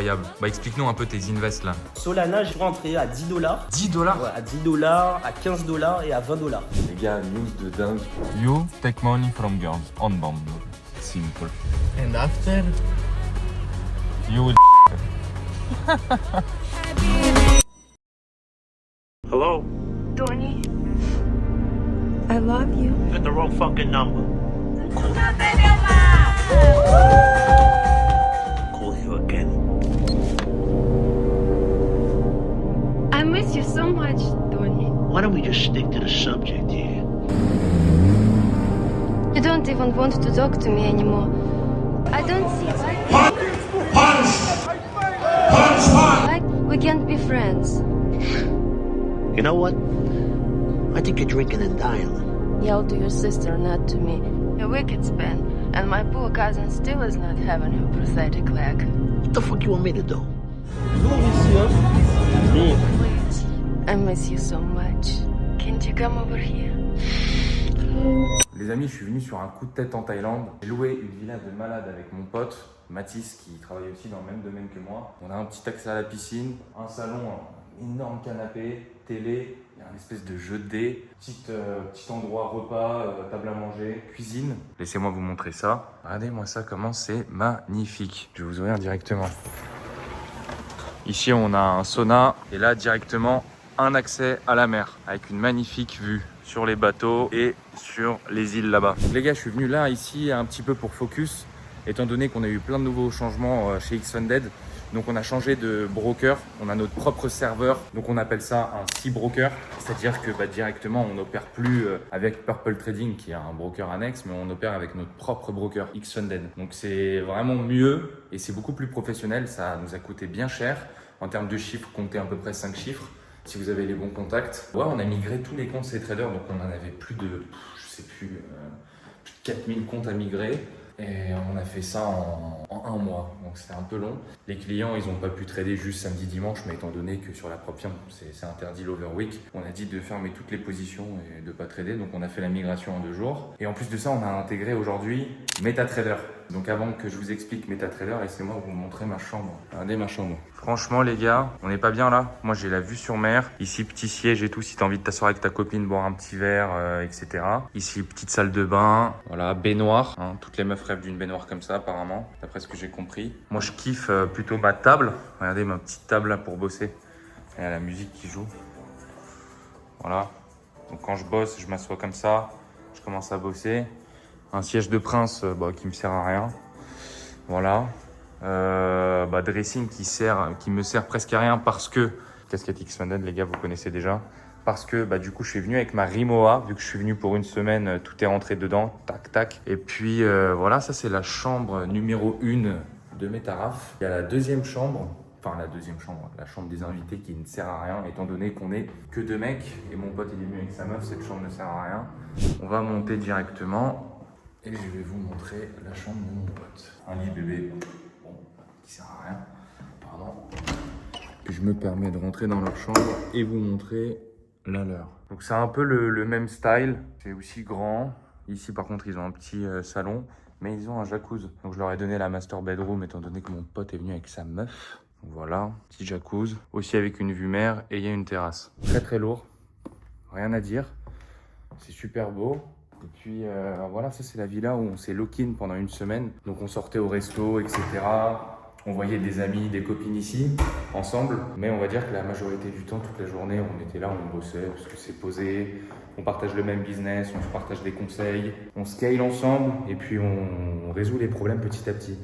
incroyable. Bah explique-nous un peu tes invests là. Solana, je suis rentré à 10 $. 10 $? Ouais, à 10 $, à 15 $ et à 20 $. Les gars, news de dingue. You take money from girls on Bumble. Simple. And after? You will Hello? Tony, I love you. You got the wrong fucking number. Call you again. I miss you so much, Tony. Why don't we just stick to the subject here? You don't even want to talk to me anymore. I don't see like we can't be friends. You know what? I think you're drinking and dialing. Yell to your sister, not to me. You're wicked, Spen, and my poor cousin still is not having your pathetic leg. What the fuck you want me to do? Please, I miss you so much. Can't you come over here? Les amis, je suis venu sur un coup de tête en Thaïlande. J'ai loué une villa de malade avec mon pote Mathis qui travaille aussi dans le même domaine que moi. On a un petit accès à la piscine, un salon, un énorme canapé, télé, il y a un espèce de jeu de dés, petit endroit repas, table à manger, cuisine. Laissez-moi vous montrer ça. Regardez-moi ça, comment c'est magnifique. Je vais vous ouvrir directement. Ici, on a un sauna et là, directement, un accès à la mer avec une magnifique vue sur les bateaux et sur les îles là-bas. Les gars, je suis venu là, ici, un petit peu pour focus, étant donné qu'on a eu plein de nouveaux changements chez Xfunded. Donc on a changé de broker, on a notre propre serveur, donc on appelle ça un C-broker, c'est-à-dire que directement on n'opère plus avec Purple Trading qui est un broker annexe, mais on opère avec notre propre broker Xfunded. Donc c'est vraiment mieux et c'est beaucoup plus professionnel, ça nous a coûté bien cher. En termes de chiffres, comptez à peu près 5 chiffres. Si vous avez les bons contacts. Ouais, on a migré tous les comptes C-Trader, donc on en avait plus de, je sais plus, plus de 4000 comptes à migrer. Et on a fait ça en un mois, donc c'était un peu long. Les clients, ils n'ont pas pu trader juste samedi, dimanche, mais étant donné que sur la Propium, c'est interdit l'overweek, on a dit de fermer toutes les positions et de ne pas trader, donc on a fait la migration en 2 jours. Et en plus de ça, on a intégré aujourd'hui MetaTrader. Donc avant que je vous explique MetaTrader, laissez-moi vous montrer ma chambre. Regardez ma chambre. Franchement les gars, on n'est pas bien là. Moi j'ai la vue sur mer. Ici petit siège et tout si tu as envie de t'asseoir avec ta copine, boire un petit verre, etc. Ici petite salle de bain. Voilà, baignoire. Hein. Toutes les meufs rêvent d'une baignoire comme ça apparemment, d'après ce que j'ai compris. Moi je kiffe plutôt ma table. Regardez ma petite table là pour bosser. Il y a la musique qui joue. Voilà. Donc quand je bosse, je m'assois comme ça. Je commence à bosser. Un siège de prince qui me sert à rien. Voilà. Dressing qui me sert presque à rien parce que casquette Xfunded, les gars, vous connaissez déjà. Parce que du coup, je suis venu avec ma Rimowa. Vu que je suis venu pour une semaine, tout est rentré dedans. Tac, tac. Et puis voilà, ça c'est la chambre numéro 1 de Metaraf. Il y a la deuxième chambre. Enfin, la chambre des invités qui ne sert à rien, étant donné qu'on est que 2 mecs. Et mon pote, il est venu avec sa meuf. Cette chambre ne sert à rien. On va monter directement. Et je vais vous montrer la chambre de mon pote. Un lit bébé, bon, qui sert à rien, pardon. Et je me permets de rentrer dans leur chambre et vous montrer la leur. Donc c'est un peu le même style, c'est aussi grand. Ici par contre ils ont un petit salon, mais ils ont un jacuzzi. Donc je leur ai donné la master bedroom étant donné que mon pote est venu avec sa meuf. Donc voilà, petit jacuzzi, aussi avec une vue mer et il y a une terrasse. Très très lourd, rien à dire, c'est super beau. Et puis voilà, ça c'est la villa où on s'est lock-in pendant une semaine. Donc on sortait au resto, etc. On voyait des amis, des copines ici, ensemble. Mais on va dire que la majorité du temps, toute la journée, on était là, on bossait, parce que c'est posé. On partage le même business, on se partage des conseils. On scale ensemble et puis on résout les problèmes petit à petit.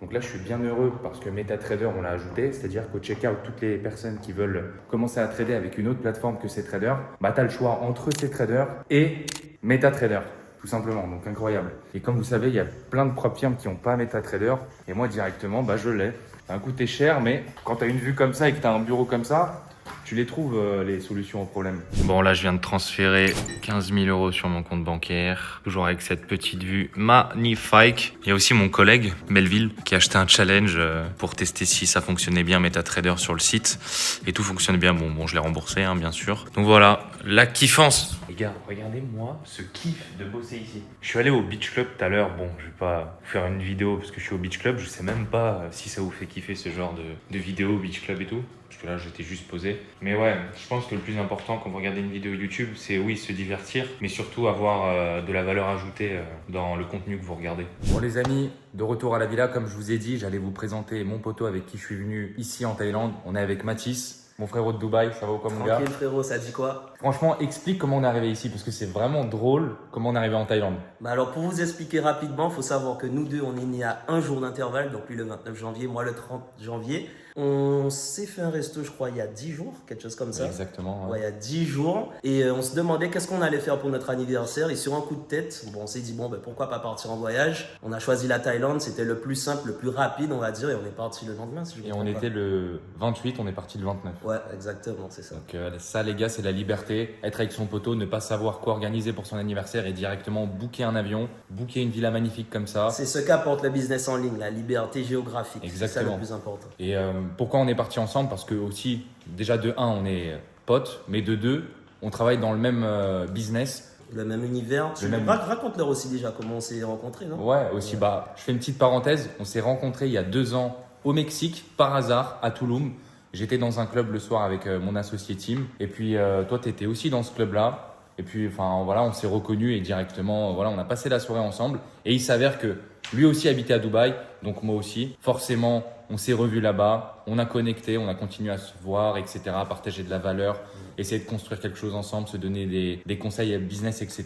Donc là, je suis bien heureux parce que MetaTrader, on l'a ajouté. C'est-à-dire qu'au checkout, toutes les personnes qui veulent commencer à trader avec une autre plateforme que C-Trader, tu as le choix entre C-Trader et MetaTrader, tout simplement. Donc incroyable. Et comme vous savez, il y a plein de propriétaires qui n'ont pas MetaTrader. Et moi, directement, je l'ai. Ça a coûté cher, mais quand tu as une vue comme ça et que tu as un bureau comme ça, Tu les trouves, les solutions aux problèmes. Bon, là, je viens de transférer 15 000 € sur mon compte bancaire. Toujours avec cette petite vue magnifique. Il y a aussi mon collègue, Melville, qui a acheté un challenge pour tester si ça fonctionnait bien, MetaTrader sur le site. Et tout fonctionne bien. Bon, je l'ai remboursé, hein, bien sûr. Donc voilà, la kiffance. Les gars, regardez-moi ce kiff de bosser ici. Je suis allé au Beach Club tout à l'heure. Bon, je vais pas vous faire une vidéo parce que je suis au Beach Club. Je sais même pas si ça vous fait kiffer ce genre de vidéo au Beach Club et tout. Parce que là, j'étais juste posé. Mais ouais, je pense que le plus important quand vous regardez une vidéo YouTube, c'est oui, se divertir, mais surtout avoir de la valeur ajoutée dans le contenu que vous regardez. Bon les amis, de retour à la villa, comme je vous ai dit, j'allais vous présenter mon poteau avec qui je suis venu ici en Thaïlande. On est avec Mathis, mon frérot de Dubaï. Ça va ou quoi mon gars? Tranquille frérot, ça dit quoi? Franchement, explique comment on est arrivé ici, parce que c'est vraiment drôle comment on est arrivé en Thaïlande. Bah alors pour vous expliquer rapidement, il faut savoir que nous deux, on est nés à un jour d'intervalle, donc lui le 29 janvier, moi le 30 janvier. On s'est fait un resto, je crois, il y a 10 jours, quelque chose comme ça. Exactement. Ouais, il y a 10 jours. Et on se demandait qu'est-ce qu'on allait faire pour notre anniversaire. Et sur un coup de tête, bon, on s'est dit, bon, ben, pourquoi pas partir en voyage. On a choisi la Thaïlande, c'était le plus simple, le plus rapide, on va dire. Et on est parti le lendemain, si je me Et trompe on pas. était le 28, on est parti le 29. Ouais, exactement, c'est ça. Donc ça les gars, c'est la liberté, être avec son poteau, ne pas savoir quoi organiser pour son anniversaire et directement booker un avion, booker une villa magnifique comme ça. C'est ce qu'apporte le business en ligne, la liberté géographique. C'est ça Exactement. le plus important. Et pourquoi on est parti ensemble? Parce que aussi, déjà de 1, on est potes, mais de 2, on travaille dans le même business. Le même univers. Raconte-leur aussi déjà comment on s'est rencontrés, non? Ouais, aussi, bah, je fais une petite parenthèse. On s'est rencontrés il y a 2 ans au Mexique, par hasard, à Tulum. J'étais dans un club le soir avec mon associé Tim. Et puis, toi, tu étais aussi dans ce club-là. Et puis, enfin, voilà, on s'est reconnus et directement, voilà, on a passé la soirée ensemble. Et il s'avère que lui aussi habitait à Dubaï, donc moi aussi. Forcément, on s'est revus là-bas, on a connecté, on a continué à se voir, etc., partager de la valeur, essayer de construire quelque chose ensemble, se donner des conseils business, etc.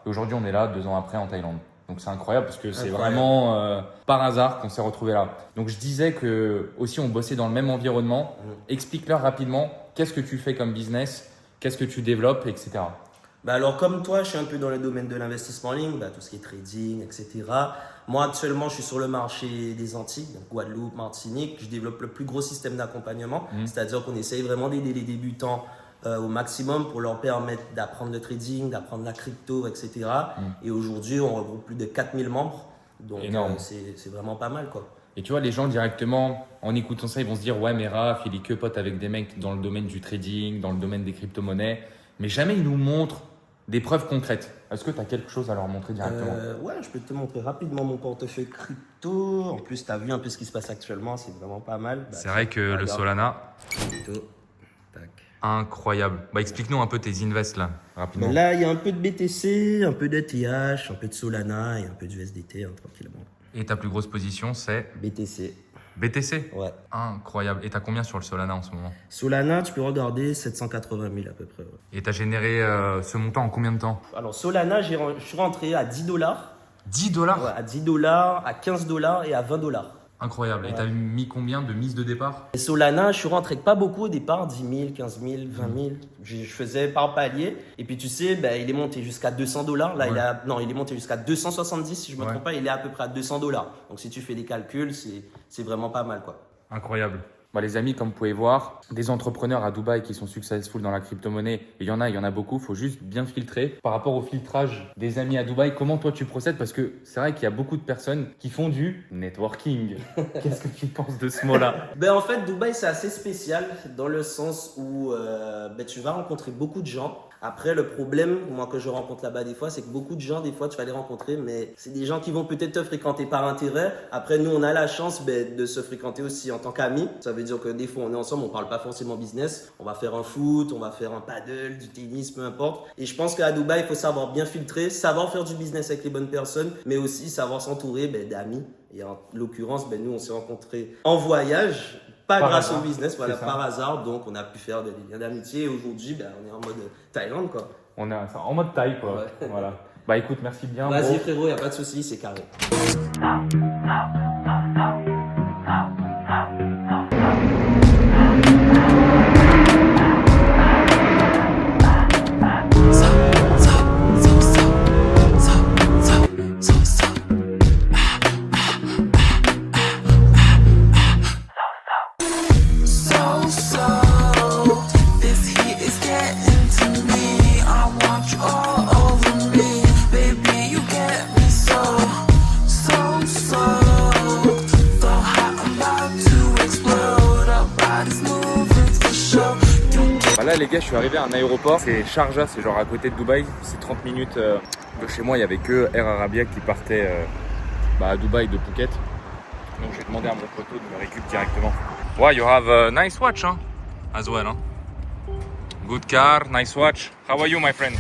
Et aujourd'hui, on est là 2 ans après en Thaïlande. Donc c'est incroyable parce que c'est vraiment par hasard qu'on s'est retrouvés là. Donc je disais que aussi on bossait dans le même environnement. Explique-leur rapidement qu'est-ce que tu fais comme business, qu'est-ce que tu développes, etc. Bah alors comme toi, je suis un peu dans le domaine de l'investissement en ligne, bah, tout ce qui est trading, etc. Moi actuellement, je suis sur le marché des Antilles, donc Guadeloupe, Martinique. Je développe le plus gros système d'accompagnement, c'est-à-dire qu'on essaye vraiment d'aider les débutants au maximum pour leur permettre d'apprendre le trading, d'apprendre la crypto, etc. Et aujourd'hui, on regroupe plus de 4000 membres, donc c'est vraiment pas mal, quoi. Et tu vois, les gens directement, en écoutant ça, ils vont se dire « Ouais, mais Raph, il est que pote avec des mecs dans le domaine du trading, dans le domaine des crypto-monnaies. » Mais jamais ils nous montrent des preuves concrètes. Est-ce que tu as quelque chose à leur montrer directement? Ouais, je peux te montrer rapidement mon portefeuille crypto. En plus, tu as vu un peu ce qui se passe actuellement, c'est vraiment pas mal. Bah, c'est vrai que le Solana, crypto. Tac. incroyable. Bah, explique-nous un peu tes invests là, rapidement. Mais là, il y a un peu de BTC, un peu d'ETH, un peu de Solana et un peu de USDT, hein, tranquillement. Et ta plus grosse position, c'est BTC. BTC? Ouais. Incroyable. Et t'as combien sur le Solana en ce moment? Solana, tu peux regarder 780 000 à peu près. Ouais. Et t'as généré ce montant en combien de temps? Alors, Solana, je suis rentré à 10 $. 10 $? Ouais, à 10 $, à 15 $ et à 20 $. Incroyable. Et t'as mis combien de mise de départ? Et Solana, je suis rentré avec pas beaucoup au départ, 10 000, 15 000, 20 000. Je faisais par palier. Et puis tu sais, ben, il est monté jusqu'à 200 $. Là, Ouais. il est monté jusqu'à 270, si je ne me trompe pas. Il est à peu près à 200 $. Donc si tu fais des calculs, c'est vraiment pas mal, quoi. Incroyable. Bah, les amis, comme vous pouvez voir, des entrepreneurs à Dubaï qui sont successful dans la crypto-monnaie, il y en a beaucoup, il faut juste bien filtrer. Par rapport au filtrage des amis à Dubaï, comment toi tu procèdes? Parce que c'est vrai qu'il y a beaucoup de personnes qui font du networking. Qu'est-ce que tu penses de ce mot-là? Ben, en fait, Dubaï, c'est assez spécial dans le sens où ben, tu vas rencontrer beaucoup de gens. Après, le problème, moi, que je rencontre là-bas des fois, c'est que beaucoup de gens, des fois, tu vas les rencontrer, mais c'est des gens qui vont peut-être te fréquenter par intérêt. Après, nous, on a la chance de se fréquenter aussi en tant qu'amis. Ça veut dire que des fois, on est ensemble, on parle pas forcément business. On va faire un foot, on va faire un paddle, du tennis, peu importe. Et je pense qu'à Dubaï, il faut savoir bien filtrer, savoir faire du business avec les bonnes personnes, mais aussi savoir s'entourer d'amis. Et en l'occurrence, nous, on s'est rencontrés en voyage. Pas Par grâce hasard. au business, voilà, C'est ça. par hasard. Donc, on a pu faire des liens d'amitié. Et aujourd'hui, on est en mode Thaïlande, quoi. On est en mode taille, quoi. Ouais. Voilà. Bah écoute, merci bien. Vas-y, bro. frérot, y a pas de souci, c'est carré. Bah là les gars, je suis arrivé à un aéroport, c'est Sharjah, c'est genre à côté de Dubaï, c'est 30 minutes de chez moi. Il y avait que Air Arabia qui partait à Dubaï de Phuket. Donc j'ai demandé à mon poteau de me récup directement. Ouais, you have a nice watch hein, as well. Hein? Good car, nice watch. How are you my friend?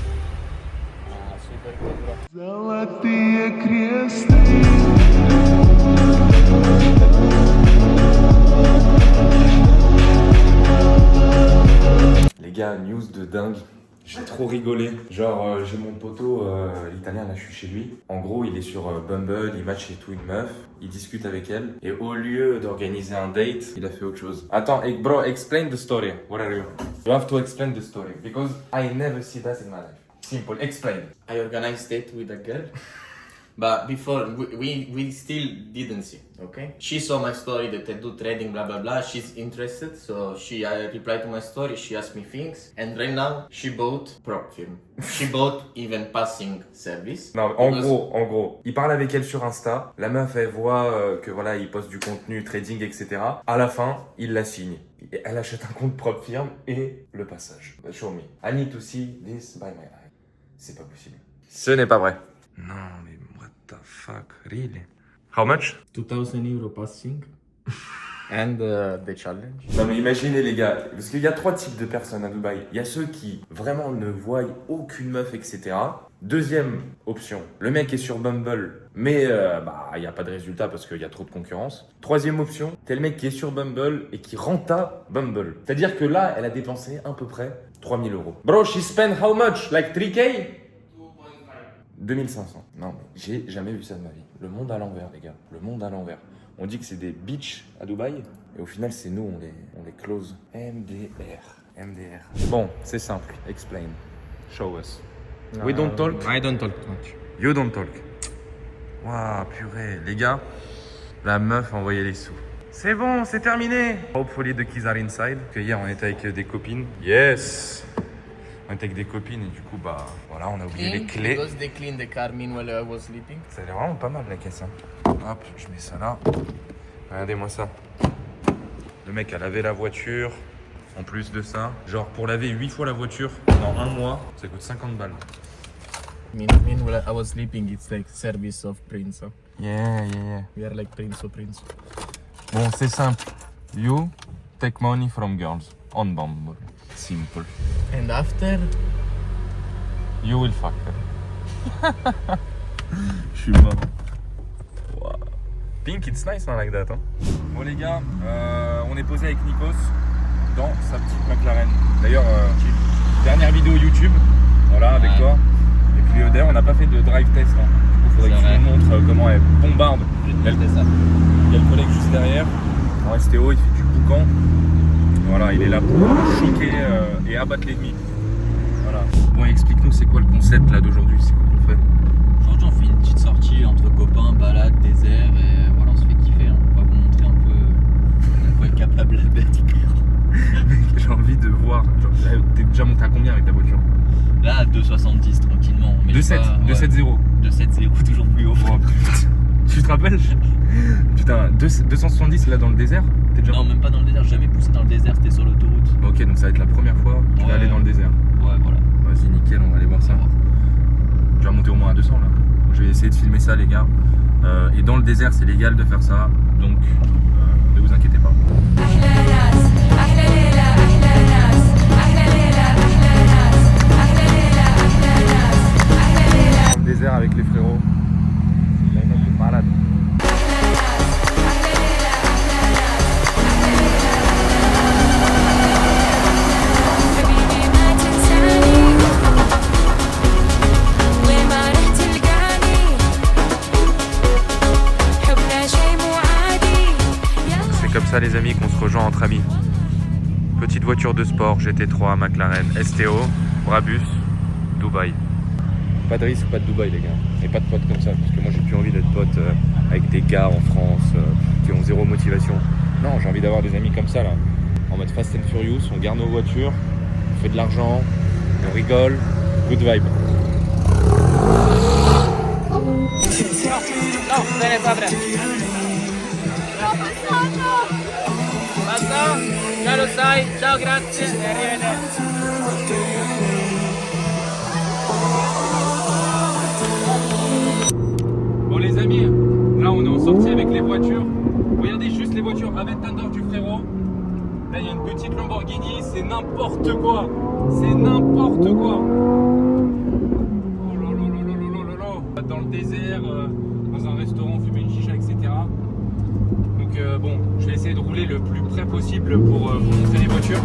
Les gars, news de dingue. J'ai trop rigolé. Genre, j'ai mon poteau italien, là, je suis chez lui. En gros, il est sur Bumble, il match et tout une meuf. Il discute avec elle. Et au lieu d'organiser un date, il a fait autre chose. Attends, bro, explain the story. What are you? You have to explain the story. Because I never see that in my life. Simple, explain. I organized date with a girl. But before, we still didn't see, okay? She saw my story that I do trading, blah, blah, blah. She's interested, so I replied to my story. She asked me things. And right now, she bought prop firm. She bought even passing service. Non, en gros, il parle avec elle sur Insta. La meuf, elle voit que voilà, il poste du contenu, trading, etc. À la fin, il la signe. Et elle achète un compte propre firme et le passage. Show me. I need to see this by my eye. C'est pas possible. Ce n'est pas vrai. Non, mais what the fuck, really? How much? 2,000 € passing. And the challenge. Non mais imaginez les gars, parce qu'il y a 3 types de personnes à Dubaï. Il y a ceux qui vraiment ne voient aucune meuf, etc. Deuxième option, le mec est sur Bumble, mais il n'y a pas de résultat parce qu'il y a trop de concurrence. Troisième option, t'es le mec qui est sur Bumble et qui renta Bumble. C'est-à-dire que là, elle a dépensé à peu près 3 000 €. Bro, she spent how much? Like 3K? 2500. Non, mais j'ai jamais vu ça de ma vie. Le monde à l'envers, les gars. Le monde à l'envers. On dit que c'est des bitches à Dubaï, et au final, c'est nous, on les close. MDR. Bon, c'est simple. Explain. Show us. We don't talk. I don't talk much. You don't talk. Waouh, purée. Les gars, la meuf a envoyé les sous. C'est bon, c'est terminé. Hopefully the keys are inside. Parce que hier, on était avec des copines. Yes. On était avec des copines et du coup, voilà, on a oublié les clés. Because they cleaned the car meanwhile I was sleeping. Ça a l'air vraiment pas mal la caisse. Hein. Hop, je mets ça là. Regardez-moi ça. Le mec a lavé la voiture. En plus de ça, genre pour laver 8 fois la voiture dans un mois, ça coûte 50 balles. Meanwhile I was sleeping, it's like service of Prince. Huh? Yeah. We are like Prince. Bon, c'est simple. You take money from girls on Bumble. Simple. And after? You will fuck her. Je suis mort. Wow. Pink, it's nice hein, like that. Hein. Bon les gars, on est posé avec Nikos dans sa petite McLaren. D'ailleurs, dernière vidéo YouTube, voilà, avec toi. Et puis d'ailleurs, on n'a pas fait de drive test. Hein. Du coup, faudrait que tu nous montres comment elle bombarde. Il y a le collègue juste derrière. En STO, il fait du boucan. Voilà, il est là pour choquer et abattre l'ennemi. Voilà. Bon, explique-nous, c'est quoi le concept là d'aujourd'hui? C'est quoi qu'on fait? Aujourd'hui, on fait une petite sortie entre copains, balade, désert, et voilà, on se fait kiffer. Hein. On va vous montrer un peu de quoi est capable la bête. J'ai envie de voir. T'es déjà monté à combien avec ta voiture? Là, à 2,70 tranquillement. 2,7,0. 2,70, toujours plus haut. Oh, putain. Tu te rappelles? Putain, 270 là dans le désert? T'es déjà... Non, même pas dans le désert, j'ai jamais poussé dans le désert, c'était sur l'autoroute. Ok, donc ça va être la première fois que tu vas aller dans le désert. Ouais, voilà. Vas-y, nickel, on va aller voir ça. Tu vas monter au moins à 200 là. Je vais essayer de filmer ça, les gars. Et dans le désert, c'est légal de faire ça, donc ne vous inquiétez pas. Dans le désert avec les frérots. La note est malade. C'est comme ça les amis qu'on se rejoint entre amis. Petite voiture de sport, GT3, McLaren, STO, Brabus, Dubaï. Pas de risque, pas de Dubaï les gars. Et pas de potes comme ça, parce que moi j'ai plus envie d'être pote avec des gars en France qui ont zéro motivation. Non, j'ai envie d'avoir des amis comme ça là. En mode Fast and Furious, on garde nos voitures, on fait de l'argent, on rigole, good vibe. No, bene padre. Basta? Già lo sai, ciao, grazie e arrivederci. Travel Thunder du frérot. Là, il y a une petite Lamborghini, c'est n'importe quoi. C'est n'importe quoi. Oh là là là là là là là. Dans le désert, dans un restaurant, fumer une chicha, etc. Donc bon, je vais essayer de rouler le plus près possible pour vous montrer les voitures.